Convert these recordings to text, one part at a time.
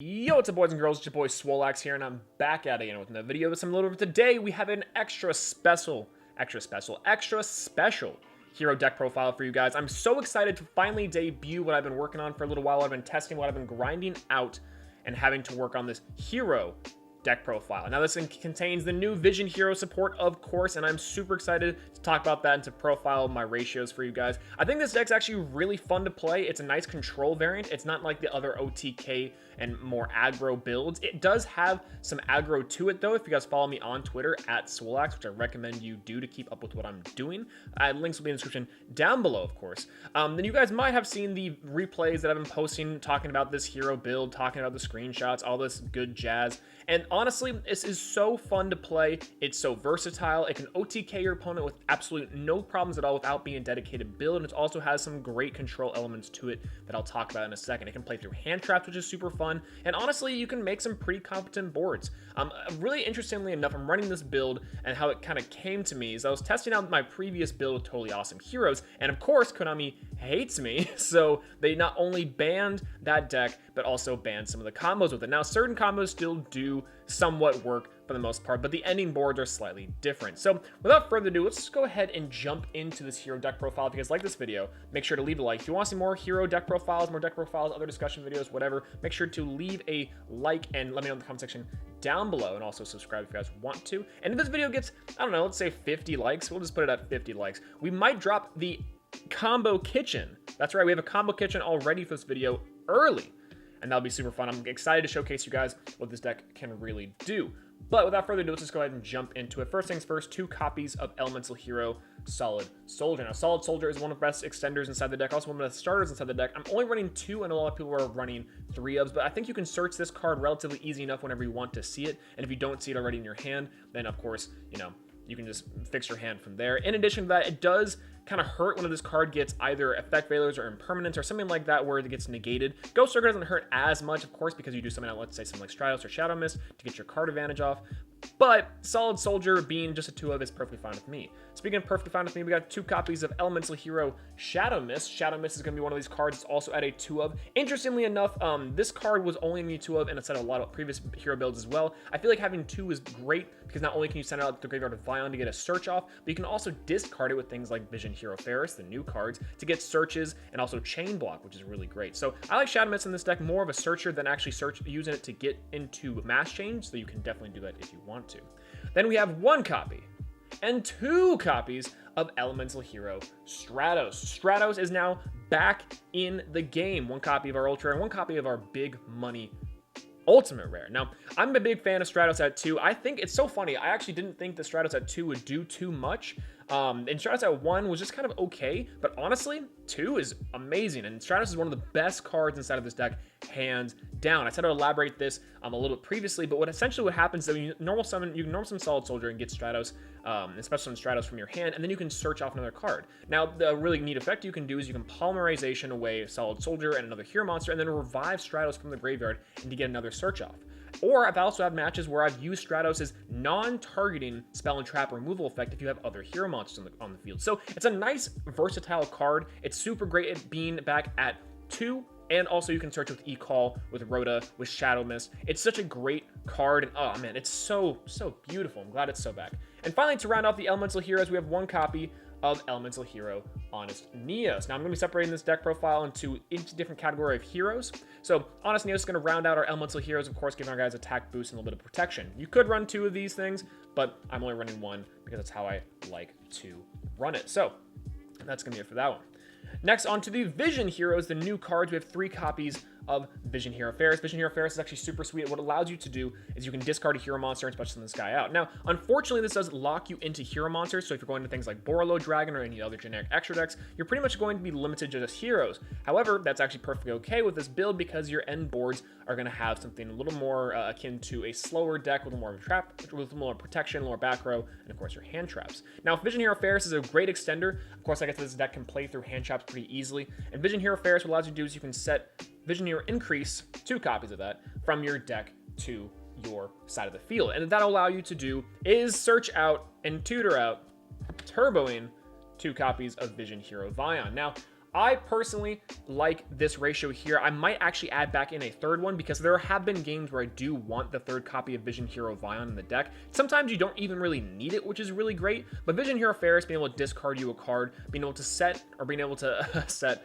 Yo, what's up, boys and girls? It's your boy Swolelax here, and I'm back at it again with another video with some little. Today we have an extra special hero deck profile for you guys. I'm so excited to finally debut what I've been working on for a little while. I've been testing what I've been grinding out and having to work on this hero deck profile. Now this contains the new Vision Hero support, of course, and I'm super excited to talk about that and to profile my ratios for you guys. I think this deck's actually really fun to play. It's a nice control variant. It's not like the other OTK and more aggro builds. It does have some aggro to it though. If you guys follow me on Twitter at Swolelax, which I recommend you do to keep up with what I'm doing, links will be in the description down below, of course. Then you guys might have seen the replays that I've been posting, talking about this hero build, talking about the screenshots, all this good jazz. And honestly, this is so fun to play. It's so versatile. It can OTK your opponent with absolutely no problems at all without being a dedicated build. And it also has some great control elements to it that I'll talk about in a second. It can play through hand traps, which is super fun. And honestly, you can make some pretty competent boards. Really interestingly enough, I'm running this build, and how it kind of came to me is I was testing out my previous build with totally awesome heroes. And of course, Konami hates me. So they not only banned that deck, but also banned some of the combos with it. Now, certain combos still do somewhat work for the most part, but the ending boards are slightly different. So without further ado, let's just go ahead and jump into this hero deck profile. If you guys like this video, make sure to leave a like. If you want to see more hero deck profiles, other discussion videos, whatever, make sure to leave a like and let me know in the comment section down below, and also subscribe if you guys want to. And if this video gets, I don't know, let's say 50 likes, we'll just put it at 50 likes. We might drop the combo kitchen. That's right, we have a combo kitchen already for this video early, and that'll be super fun. I'm excited to showcase you guys what this deck can really do. But without further ado, let's just go ahead and jump into it. First things first, 2 copies of Elemental Hero Solid Soldier. Now, Solid Soldier is one of the best extenders inside the deck, also one of the starters inside the deck. I'm only running 2, and a lot of people are running 3 ofs, but I think you can search this card relatively easy enough whenever you want to see it. And if you don't see it already in your hand, then of course, you can just fix your hand from there. In addition to that, it does kind of hurt when this card gets either effect failures or impermanence or something like that where it gets negated. Ghost Circle doesn't hurt as much, of course, because you do something like, let's say, something like Stratos or Shadow Mist to get your card advantage off. But Solid Soldier being just a 2 of is perfectly fine with me. Speaking of perfectly fine with me, we got 2 copies of Elemental Hero Shadow Mist. Shadow Mist is going to be one of these cards. It's also at a 2 of. Interestingly enough, this card was only in the 2 of, and it's at a lot of previous hero builds as well. I feel like having 2 is great because not only can you send it out to the Graveyard of Vion to get a search off, but you can also discard it with things like Vision Hero Ferris, the new cards, to get searches and also Chain Block, which is really great. So I like Shadow Mist in this deck, more of a searcher than actually using it to get into mass change, so you can definitely do that if you want to. Then we have 1 copy and 2 copies of Elemental Hero Stratos. Stratos is now back in the game. 1 copy of our Ultra and 1 copy of our Big Money Ultimate Rare. Now, I'm a big fan of Stratos at 2. I think it's so funny. I actually didn't think the Stratos at 2 would do too much. And Stratos at 1 was just kind of okay, but honestly, 2 is amazing, and Stratos is one of the best cards inside of this deck, hands down. I said I'd elaborate this a little bit previously, but what happens is that you can normal summon Solid Soldier and get Stratos, especially Stratos from your hand, and then you can search off another card. Now, the really neat effect you can do is you can polymerization away Solid Soldier and another hero monster, and then revive Stratos from the graveyard and to get another search off. Or I've also had matches where I've used Stratos' non-targeting spell and trap removal effect if you have other hero monsters on the field. So it's a nice, versatile card. It's super great at being back at 2, and also you can search with E-Call, with Rhoda, with Shadow Mist. It's such a great card, and oh man, it's so beautiful. I'm glad it's so back. And finally, to round off the Elemental Heroes, we have 1 copy of Elemental Hero Honest Neos. Now, I'm going to be separating this deck profile into each different category of heroes. So, Honest Neos is going to round out our Elemental Heroes, of course, giving our guys attack boost and a little bit of protection. You could run 2 of these things, but I'm only running 1 because that's how I like to run it. So, that's going to be it for that one. Next, on to the Vision Heroes, the new cards. We have 3 copies of Vision Hero Ferris. Vision Hero Ferris is actually super sweet. What it allows you to do is you can discard a hero monster and special this guy out. Now, unfortunately, this does lock you into hero monsters, so if you're going to things like Borolo Dragon or any other generic extra decks, you're pretty much going to be limited to just heroes. However, that's actually perfectly okay with this build because your end boards are going to have something a little more akin to a slower deck with more of a trap, with more protection, more back row, and of course your hand traps. Now, Vision Hero Ferris is a great extender. Of course, I guess this deck can play through hand traps pretty easily. And Vision Hero Ferris, what allows you to do is you can set Vision Hero Increase, 2 copies of that, from your deck to your side of the field. And that'll allow you to do is search out and tutor out, turboing 2 copies of Vision Hero Vion. Now, I personally like this ratio here. I might actually add back in a third one because there have been games where I do want the third copy of Vision Hero Vion in the deck. Sometimes you don't even really need it, which is really great, but Vision Hero Ferris being able to discard you a card, being able to set, or being able to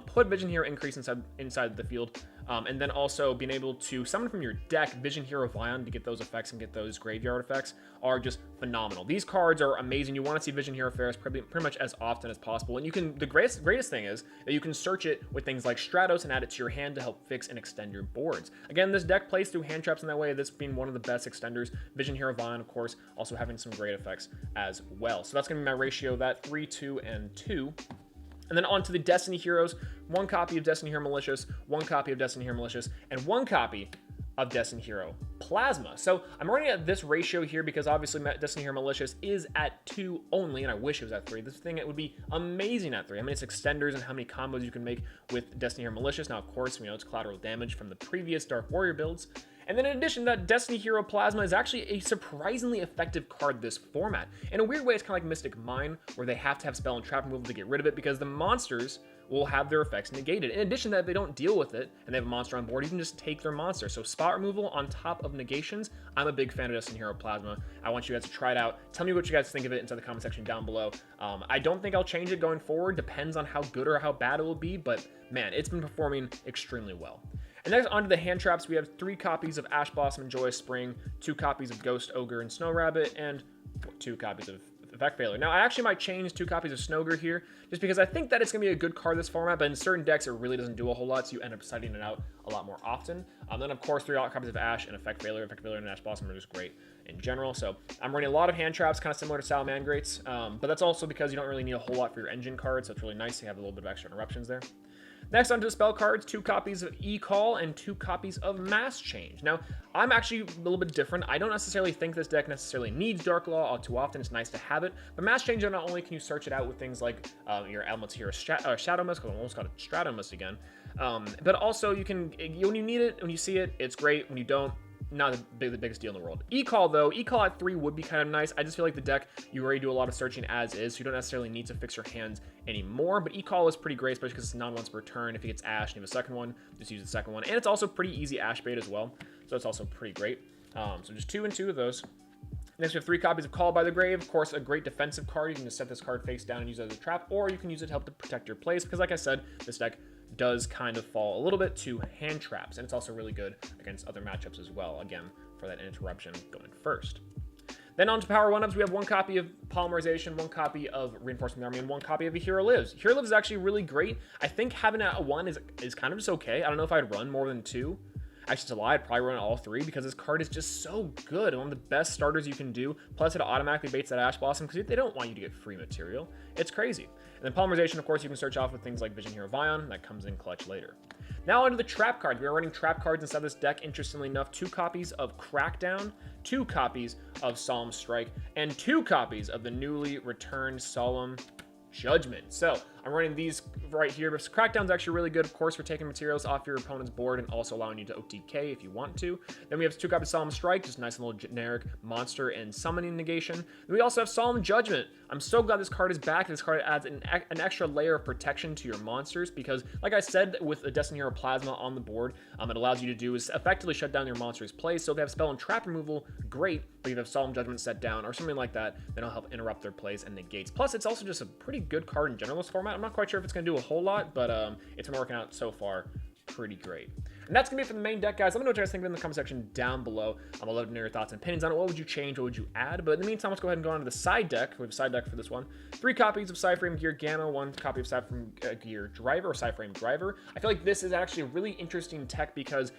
put Vision Hero Increase inside the field, and then also being able to summon from your deck Vision Hero Vion to get those effects and get those graveyard effects are just phenomenal. These cards are amazing. You want to see Vision Hero Ferris pretty much as often as possible, and you can, the greatest thing is that you can search it with things like Stratos and add it to your hand to help fix and extend your boards. Again, this deck plays through hand traps in that way, this being one of the best extenders. Vision Hero Vion, of course, also having some great effects as well. So that's going to be my ratio, that 3, 2, and 2. And then on to the Destiny Heroes, 1 copy of Destiny Hero Malicious, 1 copy of Destiny Hero Malicious, and 1 copy of Destiny Hero Plasma. So I'm running at this ratio here because obviously Destiny Hero Malicious is at 2 only, and I wish it was at 3. This thing, it would be amazing at 3. I mean, it's extenders and how many combos you can make with Destiny Hero Malicious. Now, of course, it's collateral damage from the previous Dark Warrior builds. And then in addition, that Destiny Hero Plasma is actually a surprisingly effective card this format. In a weird way, it's kind of like Mystic Mine, where they have to have spell and trap removal to get rid of it because the monsters will have their effects negated. In addition to that, if they don't deal with it and they have a monster on board, you can just take their monster. So spot removal on top of negations. I'm a big fan of Destiny Hero Plasma. I want you guys to try it out. Tell me what you guys think of it inside the comment section down below. I don't think I'll change it going forward. Depends on how good or how bad it will be, but man, it's been performing extremely well. And next, onto the hand traps, we have 3 copies of Ash Blossom and Joyous Spring, 2 copies of Ghost Ogre and Snow Rabbit, and 2 copies of Effect Failure. Now, I actually might change 2 copies of Snogre here, just because I think that it's going to be a good card this format, but in certain decks, it really doesn't do a whole lot, so you end up citing it out a lot more often. Then, of course, 3 copies of Ash and Effect Failure. Effect Failure and Ash Blossom are just great in general, so I'm running a lot of hand traps, kind of similar to Salamandrates, but that's also because you don't really need a whole lot for your engine cards, so it's really nice to have a little bit of extra interruptions there. Next, onto the spell cards, 2 copies of E-Call and 2 copies of Mass Change. Now, I'm actually a little bit different. I don't necessarily think this deck necessarily needs Dark Law all too often. It's nice to have it. But Mass Change, not only can you search it out with things like your Elemental Hero Shadow Mist, because I almost got a Strato Mist again, but also you can, when you need it, when you see it, it's great. When you don't, not the biggest deal in the world. E-Call, though, E-Call at 3 would be kind of nice. I just feel like the deck, you already do a lot of searching as is, so you don't necessarily need to fix your hands anymore, but E-Call is pretty great, especially because it's non-once per turn. If he gets Ash and you have a second one, just use the second one. And it's also pretty easy Ash bait as well, so it's also pretty great. So just 2 and 2 of those. Next, we have 3 copies of Call by the Grave. Of course, a great defensive card. You can just set this card face down and use it as a trap, or you can use it to help to protect your place, because like I said, this deck does kind of fall a little bit to hand traps, and it's also really good against other matchups as well, again, for that interruption going first. Then on to Power 1-Ups, we have 1 copy of Polymerization, 1 copy of Reinforcing the Army, and 1 copy of A Hero Lives. Hero Lives is actually really great. I think having it at 1 is kind of just okay. I don't know if I'd run more than 2. Actually, it's a lie. I'd probably run all 3 because this card is just so good. One of the best starters you can do. Plus, it automatically baits that Ash Blossom because they don't want you to get free material. It's crazy. And then Polymerization, of course, you can search off with things like Vision Hero Vion. That comes in clutch later. Now onto the trap cards. We are running trap cards inside this deck, interestingly enough. 2 copies of Crackdown, 2 copies of Solemn Strike, and 2 copies of the newly returned Solemn Judgment. So I'm running these right here. But Crackdown's actually really good, of course, for taking materials off your opponent's board and also allowing you to OTK if you want to. Then we have 2 copies of Solemn Strike, just a nice little generic monster and summoning negation. Then we also have Solemn Judgment. I'm so glad this card is back. This card adds an extra layer of protection to your monsters because, like I said, with the Destiny Hero Plasma on the board, it allows you to do is effectively shut down your monster's play. So if they have spell and trap removal, great. But if you have Solemn Judgment set down or something like that, then it'll help interrupt their plays and negates. Plus, it's also just a pretty good card in general this format. I'm not quite sure if it's going to do a whole lot, but it's been working out so far pretty great. And that's going to be it for the main deck, guys. Let me know what you guys think in the comment section down below. I'd love to know your thoughts and opinions on it. What would you change? What would you add? But in the meantime, let's go ahead and go on to the side deck. We have a side deck for this one. 3 copies of Psyframe Gear Gamma, 1 copy of Psyframe Gear Driver, or Psyframe Driver. I feel like this is actually a really interesting tech because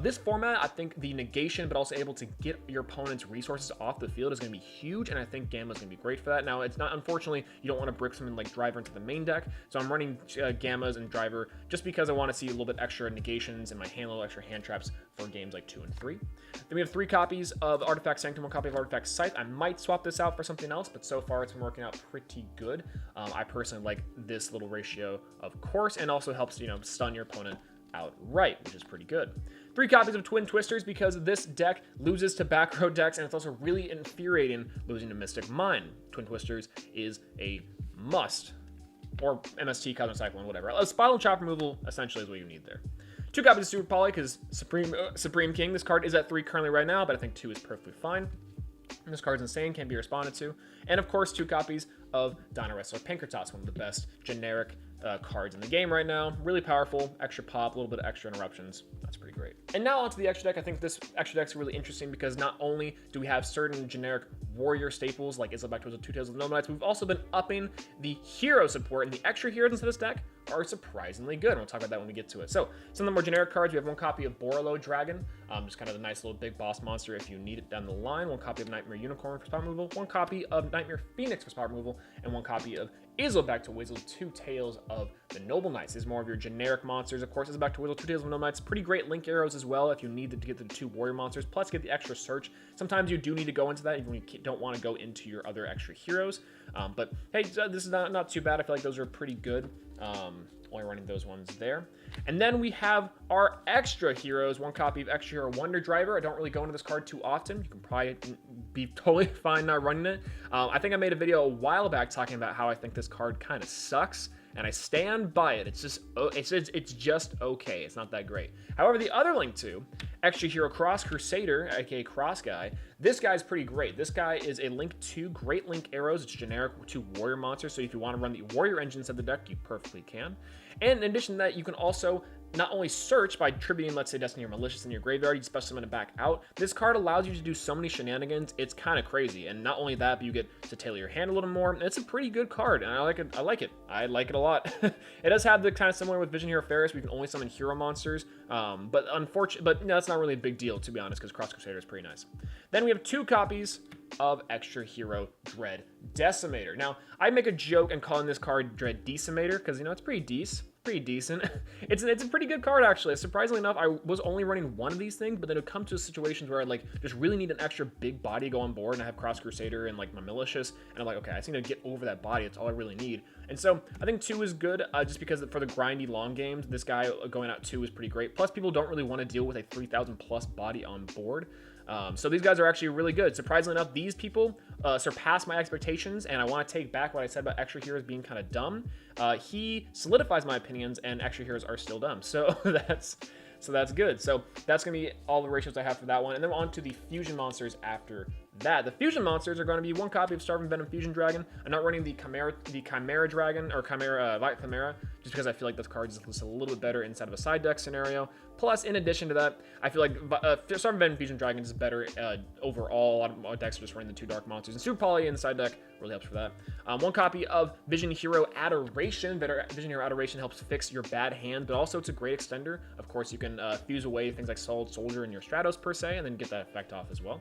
this format, I think the negation, but also able to get your opponent's resources off the field is going to be huge, and I think Gamma is going to be great for that. Now, it's not, unfortunately, you don't want to brick something like Driver into the main deck, so I'm running Gammas and Driver just because I want to see a little bit extra negations in my hand, a little extra hand traps for games like 2 and 3. Then we have 3 copies of Artifact Sanctum, 1 copy of Artifact Scythe. I might swap this out for something else, but so far it's been working out pretty good. I personally like this little ratio, of course, and also helps, stun your opponent outright, which is pretty good. 3 copies of Twin Twisters because this deck loses to back row decks, and it's also really infuriating losing to Mystic Mine. Twin Twisters is a must or MST, Cosmic Cyclone, whatever. Spinal and Chop removal essentially is what you need there. 2 copies of Super Poly, because Supreme King, this card is at 3 currently right now, but I think 2 is perfectly fine. And this card's insane, can be responded to. And of course, 2 copies of Dino Wrestler Pinkertoss, one of the best generic cards in the game right now. Really powerful, extra pop, a little bit of extra interruptions. That's pretty great. And now onto the extra deck. I think this extra deck's really interesting because not only do we have certain generic warrior staples like Isla Back to Two Tails of the Gnome Knights, we've also been upping the hero support, and the extra heroes into this deck are surprisingly good. And we'll talk about that when we get to it. So some of the more generic cards, we have 1 copy of Borolo Dragon, just kind of a nice little big boss monster if you need it down the line. 1 copy of Nightmare Unicorn for spot removal, 1 copy of Nightmare Phoenix for spot removal, and 1 copy of Isla Back to Wizzle, Two Tails of the Noble Knights. This is more of your generic monsters. Of course, Isla Back to Wizzle, Two Tails of the Noble Knights. Pretty great link arrows as well if you need to get the 2 warrior monsters, plus get the extra search. Sometimes you do need to go into that even when you don't want to go into your other extra heroes. But hey, this is not too bad. I feel like those are pretty good. Only running those ones there. And then we have our extra heroes, 1 copy of Extra Hero Wonder Driver. I don't really go into this card too often. You can probably be totally fine not running it. I think I made a video a while back talking about how I think this card kind of sucks, and I stand by it. It's just okay. It's not that great. However, the other link to Extra Hero Cross Crusader, aka Cross Guy, this guy's pretty great. This guy is a link 2 Great Link Arrows. It's generic to warrior monsters, so if you want to run the warrior engine inside the deck, you perfectly can. And in addition to that, you can also not only search by tributing, let's say, Destiny or Malicious in your graveyard, you special summon it back out. This card allows you to do so many shenanigans, it's kind of crazy. And not only that, but you get to tailor your hand a little more. It's a pretty good card, and I like it. I like it a lot. It does have the kind of similar with Vision Hero Ferris, where you can only summon hero monsters. But that's not really a big deal, to be honest, because Cross Crusader is pretty nice. Then we have 2 copies of Extra Hero Dread Decimator. Now, I make a joke and calling this card Dread Decimator because, it's pretty decent. It's a pretty good card, actually. Surprisingly enough, I was only running 1 of these things, but then it would come to situations where I just really need an extra big body to go on board, and I have Cross Crusader and my Malicious, and I'm like, okay, I just need to get over that body. It's all I really need. And so I think 2 is good, just because for the grindy long games, this guy going out 2 is pretty great. Plus, people don't really want to deal with a 3,000 plus body on board. So these guys are actually really good. Surprisingly enough, these people surpass my expectations, and I want to take back what I said about extra heroes being kind of dumb. He solidifies my opinions, and extra heroes are still dumb. So that's good. So that's going to be all the ratios I have for that one. And then on to the fusion monsters after that. The fusion monsters are going to be 1 copy of Starving Venom Fusion Dragon. I'm not running the Chimera Dragon, or Chimera, Violet Chimera, just because I feel like this card is just a little bit better inside of a side deck scenario. Plus, in addition to that, I feel like Starving Venom Fusion Dragon is better overall. A lot of decks are just running the 2 dark monsters. And Super Poly inside deck really helps for that. 1 copy of Vision Hero Adoration. Vision Hero Adoration helps fix your bad hand, but also it's a great extender. Of course, you can fuse away things like Solid Soldier and your Stratos per se, and then get that effect off as well.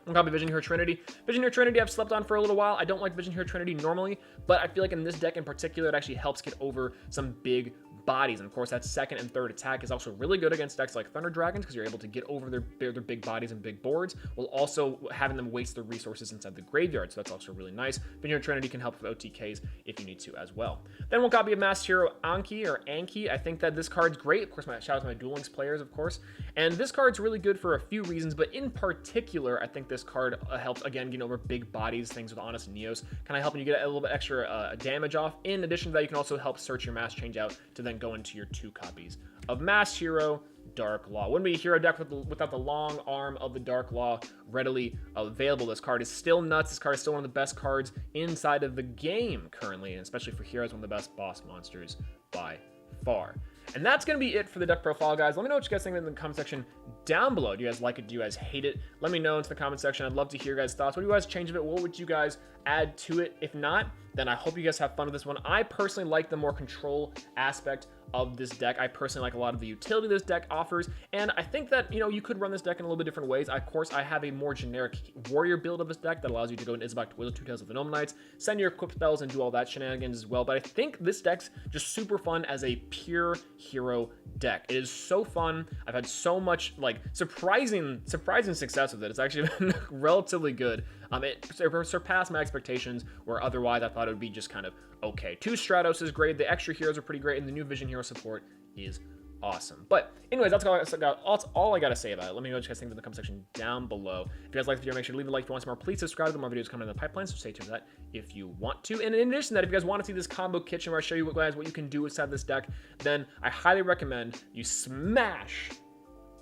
1 copy of Vision Hero Trinity. Vision Hero Trinity I've slept on for a little while. I don't like Vision Hero Trinity normally, but I feel like in this deck in particular, it actually helps get over some big bodies. And of course, that 2nd and 3rd attack is also really good against decks like Thunder Dragons, because you're able to get over their big bodies and big boards, while also having them waste their resources inside the graveyard. So that's also really nice. Vision Hero Trinity can help with OTKs if you need to as well. Then 1 copy of Masked Hero Anki. I think that this card's great. Of course, shout out to my Duel Links players, of course. And this card's really good for a few reasons, but in particular, I think this card helps, again, getting over big bodies, things with Honest Neos, kind of helping you get a little bit extra damage off. In addition to that, you can also help search your mass change out to then go into your 2 copies of Masked Hero Dark Law. Wouldn't be a hero deck without the long arm of the Dark Law readily available. This card is still nuts. This card is still one of the best cards inside of the game currently, and especially for heroes, one of the best boss monsters by far. And that's going to be it for the deck profile, guys. Let me know what you guys think in the comment section down below. Do you guys like it? Do you guys hate it? Let me know in the comment section. I'd love to hear your guys' thoughts. What do you guys change of it? What would you guys add to it? If not, then I hope you guys have fun with this one. I personally like the more control aspect of this deck. I personally like a lot of the utility this deck offers, and I think that, you could run this deck in a little bit different ways. Of course, I have a more generic warrior build of this deck that allows you to go into Isabak to Wizzle, Two Tails of the Gnome Knights, send your equip spells, and do all that shenanigans as well. But I think this deck's just super fun as a pure hero deck. It is so fun. I've had so much surprising success with it. It's actually been relatively good. It surpassed my expectations, where otherwise I thought it would be just kind of okay. 2 Stratos is great. The extra heroes are pretty great, and the new Vision Hero support is awesome. But anyways, that's all I got to say about it. Let me know what you guys think in the comment section down below. If you guys like the video, make sure to leave a like. If you want some more, please subscribe. There are more videos coming in the pipeline, so stay tuned for that if you want to. And in addition to that, if you guys want to see this combo kitchen where I show you what you can do inside this deck, then I highly recommend you smash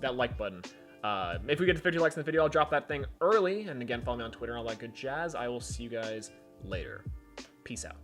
that like button. If we get to 50 likes in the video, I'll drop that thing early. And again, follow me on Twitter and all that good jazz. I will see you guys later. Peace out.